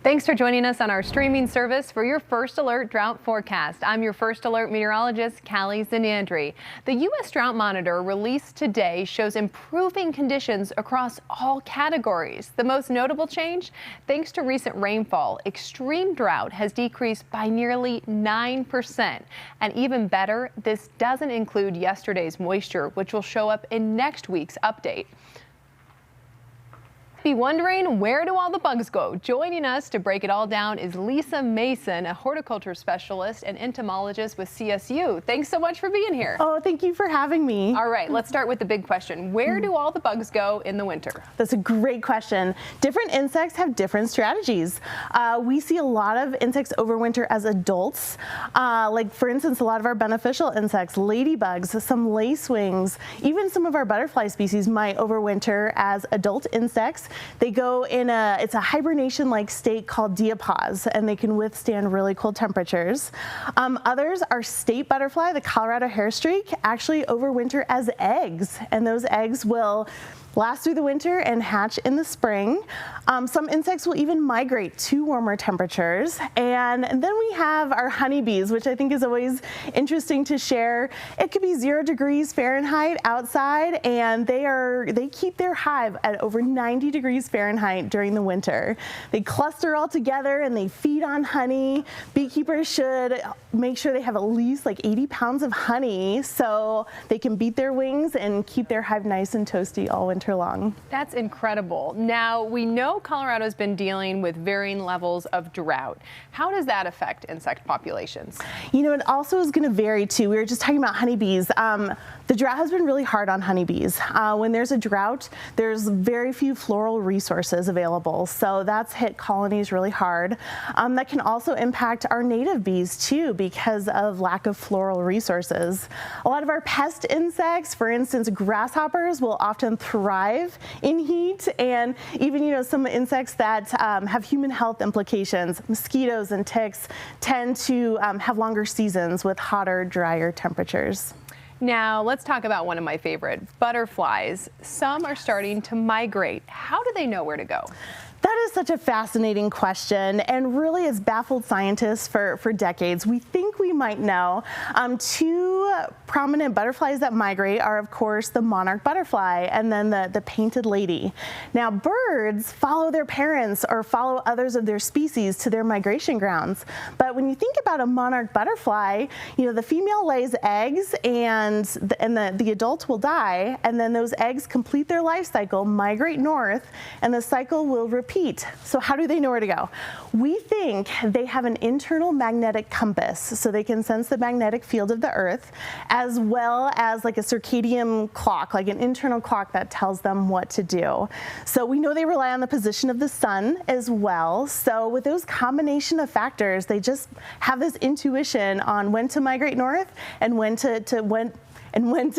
Thanks for joining us on our streaming service for your First Alert Drought Forecast. I'm your First Alert meteorologist, Callie Zinandri. The U.S. Drought Monitor released today shows improving conditions across all categories. The most notable change? Thanks to recent rainfall, extreme drought has decreased by nearly 9%. And even better, this doesn't include yesterday's moisture, which will show up in next week's update. Be wondering, where do all the bugs go? Joining us to break it all down is Lisa Mason, a horticulture specialist and entomologist with CSU. Thanks so much for being here. Oh, thank you for having me. All right, let's start with the big question. Where do all the bugs go in the winter? That's a great question. Different insects have different strategies. We see a lot of insects overwinter as adults. Like for instance, a lot of our beneficial insects, ladybugs, some lacewings, even some of our butterfly species might overwinter as adult insects. They go in it's a hibernation-like state called diapause, and they can withstand really cold temperatures. Others, our state butterfly, the Colorado hairstreak, actually overwinter as eggs, and those eggs will last through the winter and hatch in the spring. Some insects will even migrate to warmer temperatures. And then we have our honeybees, which I think is always interesting to share. It could be 0 degrees Fahrenheit outside, and they keep their hive at over 90 degrees Fahrenheit during the winter. They cluster all together and they feed on honey. Beekeepers should make sure they have at least like 80 pounds of honey so they can beat their wings and keep their hive nice and toasty all winter long. That's incredible. Now, we know Colorado's been dealing with varying levels of drought. How does that affect insect populations? You know, it also is going to vary too. We were just talking about honeybees. The drought has been really hard on honeybees. When there's a drought, there's very few floral resources available, so that's hit colonies really hard. That can also impact our native bees too because of lack of floral resources. A lot of our pest insects, for instance, grasshoppers, will often thrive in heat, and even some insects that have human health implications, mosquitoes and ticks, tend to have longer seasons with hotter, drier temperatures. Now, let's talk about one of my favorite, butterflies. Some are starting to migrate. How do they know where to go? That is such a fascinating question, and really has baffled scientists for decades. We think we might know. Two prominent butterflies that migrate are, of course, the monarch butterfly and then the painted lady. Now, birds follow their parents or follow others of their species to their migration grounds. But when you think about a monarch butterfly, the female lays eggs and the adult will die, and then those eggs complete their life cycle, migrate north, and the cycle will repeat. So how do they know where to go? We think they have an internal magnetic compass, so they can sense the magnetic field of the Earth, as well as like a circadian clock, like an internal clock that tells them what to do. So we know they rely on the position of the sun as well. So with those combination of factors, they just have this intuition on when to migrate north and when to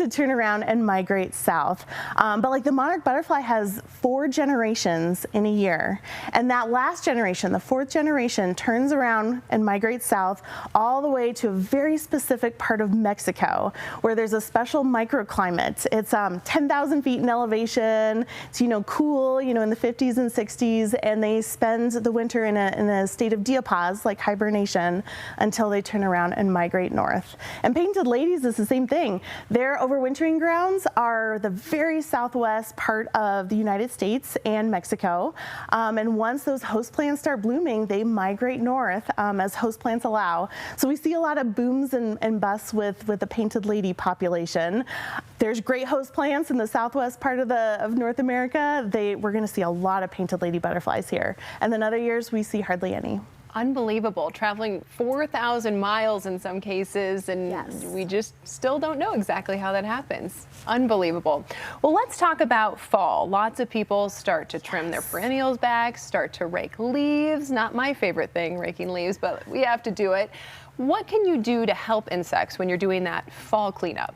turn around and migrate south. But like the monarch butterfly has 4 generations in a year. And that last generation, the 4th generation, turns around and migrates south all the way to a very specific part of Mexico where there's a special microclimate. It's 10,000 feet in elevation. It's, cool, in the 50s and 60s. And they spend the winter in a state of diapause, like hibernation, until they turn around and migrate north. And painted ladies is the same thing. Their overwintering grounds are the very southwest part of the United States and Mexico. And once those host plants start blooming, they migrate north as host plants allow. So we see a lot of booms and busts with the painted lady population. There's great host plants in the southwest part of North America. We're going to see a lot of painted lady butterflies here. And then other years we see hardly any. Unbelievable, traveling 4,000 miles in some cases, and yes, we just still don't know exactly how that happens. Unbelievable. Well, let's talk about fall. Lots of people start to trim their perennials back, start to rake leaves. Not my favorite thing, raking leaves, but we have to do it. What can you do to help insects when you're doing that fall cleanup?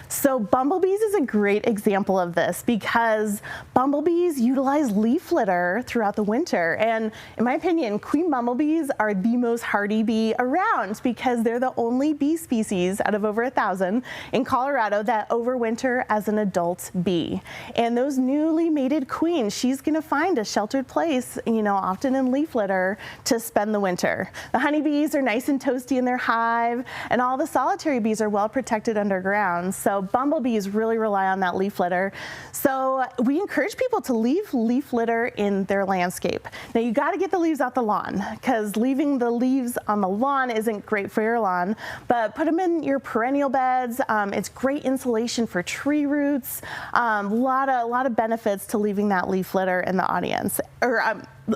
So bumblebees is a great example of this because bumblebees utilize leaf litter throughout the winter. And in my opinion, queen bumblebees are the most hardy bee around because they're the only bee species out of over 1,000 in Colorado that overwinter as an adult bee. And those newly mated queens, she's gonna find a sheltered place, often in leaf litter to spend the winter. The honeybees are nice and toasty in their hive, and all the solitary bees are well protected underground. So bumblebees really rely on that leaf litter. So we encourage people to leave leaf litter in their landscape. Now you gotta get the leaves off the lawn because leaving the leaves on the lawn isn't great for your lawn, but put them in your perennial beds. It's great insulation for tree roots. A lot of benefits to leaving that leaf litter in the audience, or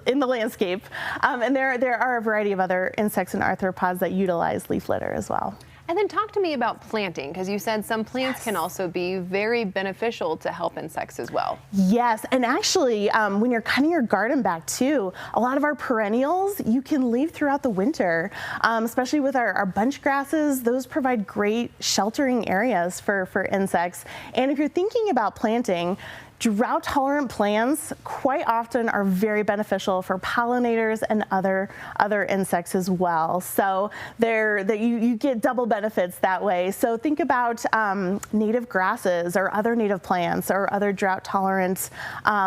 in the landscape. And there are a variety of other insects and arthropods that utilize leaf litter as well. And then talk to me about planting, because you said some plants can also be very beneficial to help insects as well. Yes, and actually when you're cutting your garden back too, a lot of our perennials you can leave throughout the winter, especially with our bunch grasses. Those provide great sheltering areas for insects. And if you're thinking about planting, drought-tolerant plants quite often are very beneficial for pollinators and other insects as well. So you get double benefits that way. So think about native grasses or other native plants or other drought-tolerant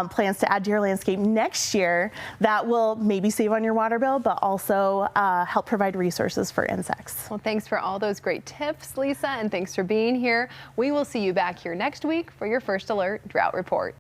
plants to add to your landscape next year that will maybe save on your water bill, but also help provide resources for insects. Well, thanks for all those great tips, Lisa, and thanks for being here. We will see you back here next week for your First Alert Drought Report.